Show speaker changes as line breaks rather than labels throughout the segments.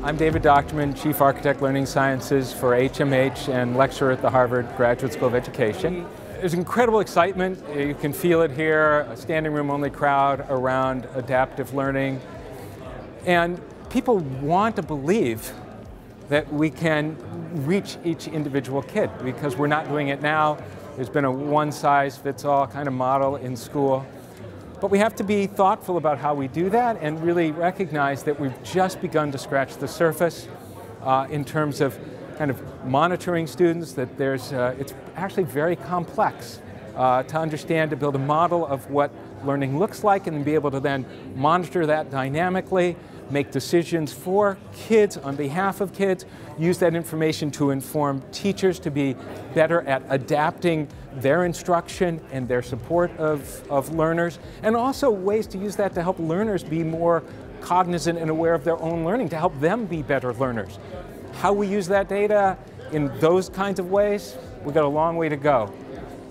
I'm David Doctorman, Chief Architect Learning Sciences for HMH and lecturer at the Harvard Graduate School of Education. There's incredible excitement. You can feel it here, a standing room only crowd around adaptive learning. And people want to believe that we can reach each individual kid, because we're not doing it now. There's been a one-size-fits-all kind of model in school. But we have to be thoughtful about how we do that and really recognize that we've just begun to scratch the surface in terms of kind of monitoring students, that it's actually very complex to understand, to build a model of what learning looks like and be able to then monitor that dynamically, make decisions for kids on behalf of kids, use that information to inform teachers to be better at adapting their instruction and their support of learners, and also ways to use that to help learners be more cognizant and aware of their own learning, to help them be better learners. How we use that data in those kinds of ways, we've got a long way to go.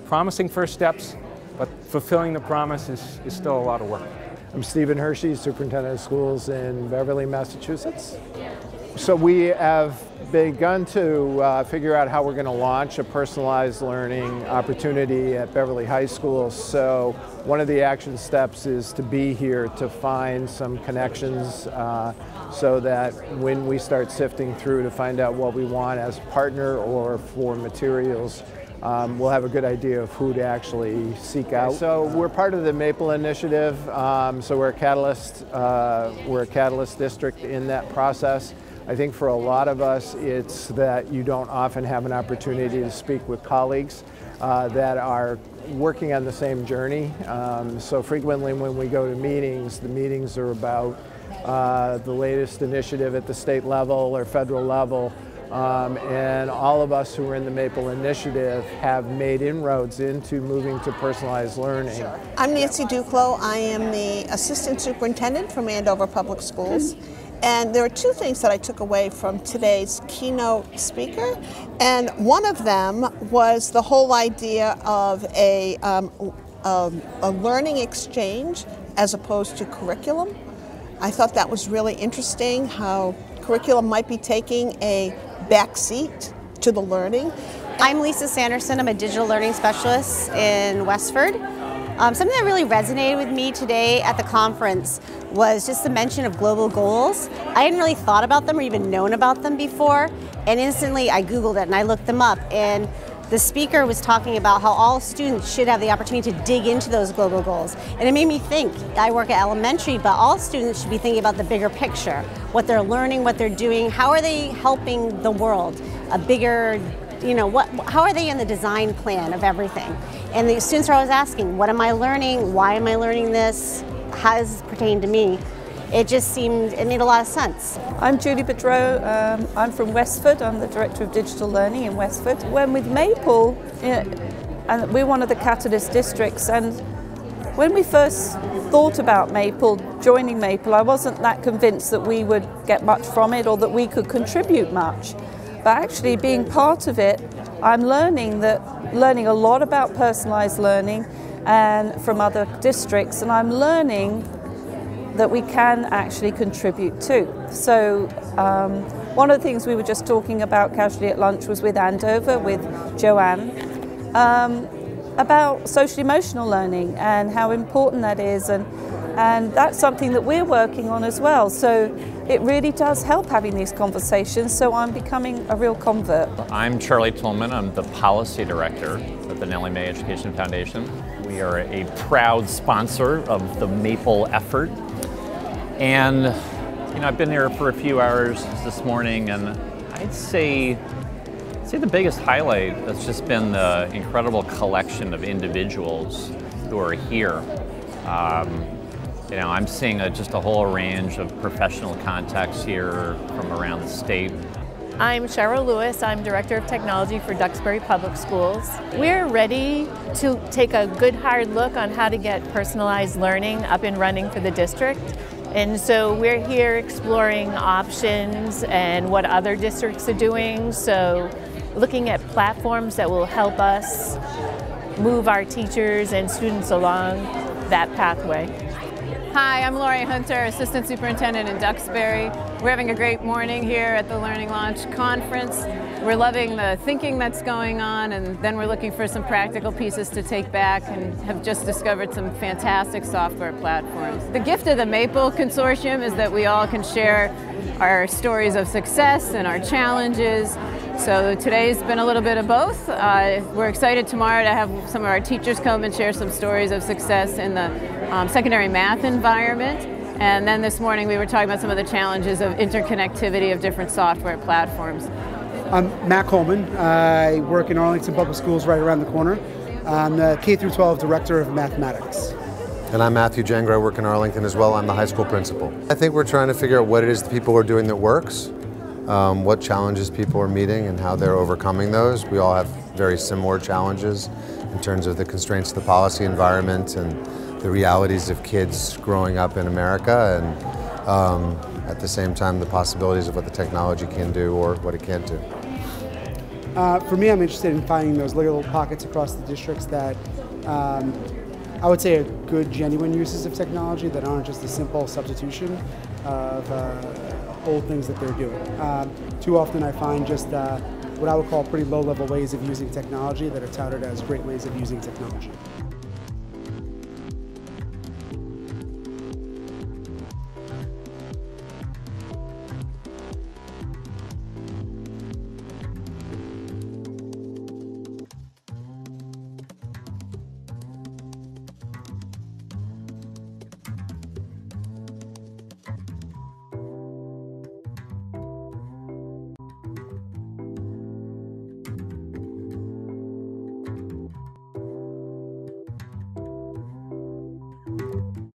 Promising first steps, but fulfilling the promise is still a lot of work.
I'm Stephen Hershey, Superintendent of Schools in Beverly, Massachusetts. So we have begun to figure out how we're going to launch a personalized learning opportunity at Beverly High School. So one of the action steps is to be here to find some connections so that when we start sifting through to find out what we want as a partner or for materials, we'll have a good idea of who to actually seek out. So we're part of the Maple Initiative, so we're a catalyst district in that process. I think for a lot of us, it's that you don't often have an opportunity to speak with colleagues that are working on the same journey. So frequently when we go to meetings, the meetings are about the latest initiative at the state level or federal level. And all of us who are in the Maple Initiative have made inroads into moving to personalized learning. Sure.
I'm Nancy Duclos. I am the Assistant Superintendent from Andover Public Schools. And there are two things that I took away from today's keynote speaker. And one of them was the whole idea of a learning exchange as opposed to curriculum. I thought that was really interesting, how curriculum might be taking a backseat to the learning.
I'm Lisa Sanderson. I'm a digital learning specialist in Westford. Something that really resonated with me today at the conference was just the mention of global goals. I hadn't really thought about them or even known about them before, and instantly I Googled it and I looked them up, and the speaker was talking about how all students should have the opportunity to dig into those global goals. And it made me think, I work at elementary, but all students should be thinking about the bigger picture, what they're learning, what they're doing, how are they helping the world, a bigger, how are they in the design plan of everything? And the students are always asking, what am I learning? Why am I learning this? How does this pertain to me? It made a lot of sense.
I'm Julie Bedreau. I'm from Westford. I'm the Director of Digital Learning in Westford. When with Maple, and we're one of the catalyst districts, and when we first thought about Maple, joining Maple, I wasn't that convinced that we would get much from it or that we could contribute much. But actually being part of it, I'm learning a lot about personalized learning and from other districts, and I'm learning that we can actually contribute to. So one of the things we were just talking about casually at lunch was with Andover, with Joanne, about social emotional learning and how important that is, and that's something that we're working on as well. So it really does help having these conversations, so I'm becoming a real convert.
I'm Charlie Tillman. I'm the Policy Director at the Vaneli May Education Foundation. We are a proud sponsor of the Maple effort. And I've been here for a few hours this morning, and I'd say the biggest highlight has just been the incredible collection of individuals who are here. I'm seeing just a whole range of professional contacts here from around the state.
I'm Cheryl Lewis. I'm Director of Technology for Duxbury Public Schools. We're ready to take a good hard look on how to get personalized learning up and running for the district. And so we're here exploring options and what other districts are doing. So looking at platforms that will help us move our teachers and students along that pathway. Hi, I'm Lori Hunter, Assistant Superintendent in Duxbury. We're having a great morning here at the Learning Launch Conference. We're loving the thinking that's going on, and then we're looking for some practical pieces to take back, and have just discovered some fantastic software platforms. The gift of the Maple Consortium is that we all can share our stories of success and our challenges. So today's been a little bit of both. We're excited tomorrow to have some of our teachers come and share some stories of success in the secondary math environment. And then this morning we were talking about some of the challenges of interconnectivity of different software platforms.
I'm Matt Coleman. I work in Arlington Public Schools right around the corner. I'm the K-12 Director of Mathematics.
And I'm Matthew Jenger. I work in Arlington as well. I'm the high school principal. I think we're trying to figure out what it is that people are doing that works, what challenges people are meeting and how they're overcoming those. We all have very similar challenges in terms of the constraints of the policy environment and the realities of kids growing up in America, and at the same time the possibilities of what the technology can do or what it can't do.
For me, I'm interested in finding those little pockets across the districts that I would say are good, genuine uses of technology that aren't just a simple substitution of old things that they're doing. Too often I find just what I would call pretty low-level ways of using technology that are touted as great ways of using technology.